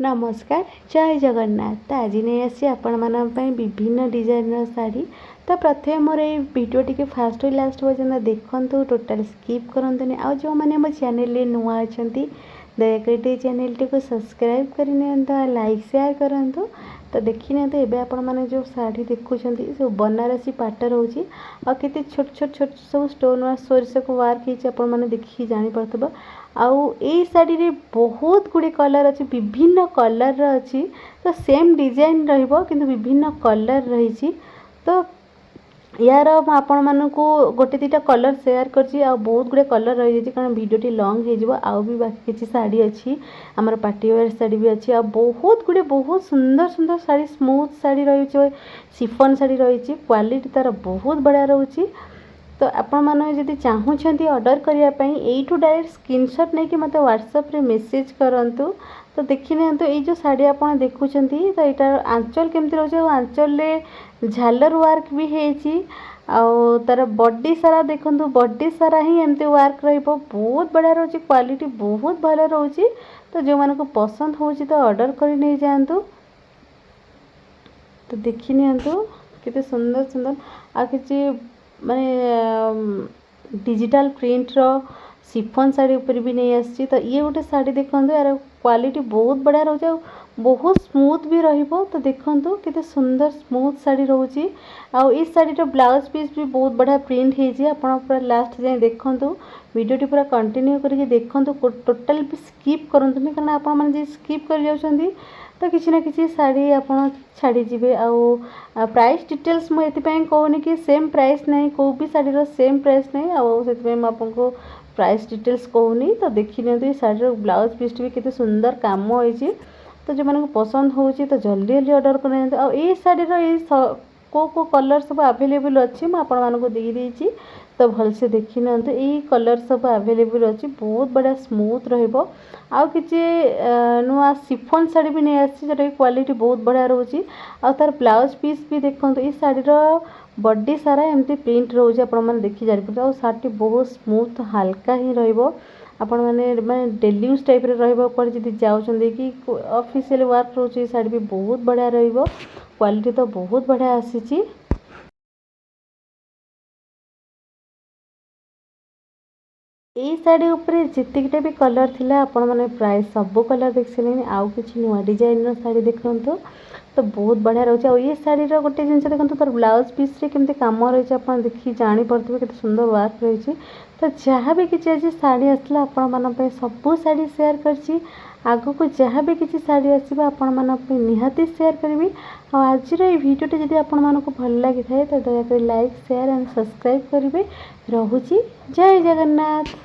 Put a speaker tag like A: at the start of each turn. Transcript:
A: नमस्कार जय जगन्नाथ। तो आज नहीं आसी आपण विभिन्न डिजाइन शाढ़ी। तो प्रथम मोर ये वीडियो टी फास्ट लास्ट पर्यटन देखूँ, टोटाल स्किप करंतुनी। आ जो मैंने मो चैनल नुआ अच्छा दयाकोरी चैनल टी को सब्सक्राइब करनी, लाइक शेयर करूँ। तो देखी ना एवं आपण मैंने जो शाढ़ी देखुं सब बनारसी पाट रोचे आते छोट छोट छोट सब स्टोन वर्क सोरिष को वर्क होने देखिए जापे। आउ ए शाढ़ी रे बहुत गुड़े कलर अच्छी, विभिन्न कलर अच्छी। तो सेम डिजाइन रहिबो विभिन्न कलर रही। तो यार आपण मानक गोटे दुटा कलर शेयर करछि। आ बहुत गुड़े कलर रही जाइए कारण वीडियोटी लॉन्ग हो आउ भी बाकी किसी साड़ी अच्छी आमर पार्टी वेयर साड़ी भी अच्छी। आ बहुत गुड़े बहुत सुंदर सुंदर साड़ी स्मूथ साड़ी रही, शिफॉन साड़ी रही, क्वालिटी तार बहुत बढ़िया रोचे। तो आपण मैंने जदि चाहूँगी ऑर्डर करने यू डायरेक्ट स्क्रीनशॉट नहीं कि मत व्हाट्सएप रे मेसेज करंतु। तो देखी ना ये जो साड़ी आप देखुं तो यहाँ आंचल केमती रोचे, आंचल झालर वर्क भी है। तार बॉडी सारा देखूँ, बॉडी सारा ही एमती वर्क बहुत बढ़िया रोचे, क्वालिटी बहुत भल रोचे। तो जो मानक पसंद हो तो ऑर्डर कर नहीं जातु। तो देखी नियंतु केते सुंदर सुंदर आ कि माने डिजिटल प्रिंट रो शिफॉन साड़ी ऊपर भी नहीं आसी। तो ये गोटे साड़ी देखो यार क्वालिटी बहुत बढ़िया रोचे, बहुत स्मूथ भी रहिबो। तो देखो केते सुंदर स्मूथ साड़ी रोची। आ इस साड़ी रो ब्लाउज पीस भी बहुत बढ़िया प्रिंट है। आपन पूरा लास्ट जाए देखो, वीडियोटी पूरा कंटिन्यू करके देखो, टोटाल भी स्किप करंतुनी कारण आपण माने स्किप कर जाउछंदी तो किसी ना किसी साड़ी आप छाड़ी जी। आ प्राइस डिटेल्स मुझे कहूनी कि सेम प्राइस नहीं, कौ भी साड़ी सेम प्राइस नहीं, आपको प्राइस डिटेल्स कहूनी। तो देखी नि साड़ी ब्लाउज पीस भी कितने सुंदर काम होती। तो जो मैंने पसंद हो तो जल्दी जल्दी ऑर्डर कर। ये शाढ़ी को कलर सब अवेलेबल अच्छी मुझे तो भल से देखी ना ये कलर सब अवेलेबल अच्छी, बहुत बढ़िया स्मूथ रहिबो। आउ किसी नुआ शिफॉन साड़ी भी नहीं आसी जोटा क्वालिटी बहुत बढ़िया रोची। आ तार ब्लाउज पीस भी देखो, ये शाढ़ीर बॉडी सारा एमती प्रिंट रोचे, आपण मैंने देखी जापे। आ शाढ़ी बहुत स्मूथ हल्का ही रहिबो। आपण मैंने डेली यूज टाइप रही जब जाऊँगी कि ऑफिशियल वर्क रोचे, शाढ़ी भी बहुत बढ़िया रहिबो। क्वालिटी तो बहुत बढ़िया आसी। यही शाढ़ी उपरे जितकटा भी कलर थिला आपण मैंने प्राय सब कलर देख सारे। आउ कि नुआ डिजाइन शाढ़ी देखु तो बहुत बढ़िया रोचे। और ये शाढ़ी गोटे जिन देखो तार ब्लाउज पीस केमती कम रही आप देखिए जापे के सुंदर वर्क रही। तो जहाँ भी किसी आज शाढ़ी आसला आपण मान सब शाढ़ी शेयर कर। आगो को जहाँ भी किसी शाढ़ी आसो आपण निहाती शेयर करी। आज भिडियोटी जब आपको भल लगी था तो दयाकोरी लाइक शेयर एंड सब्सक्राइब करेंगे। रोची जय जगन्नाथ।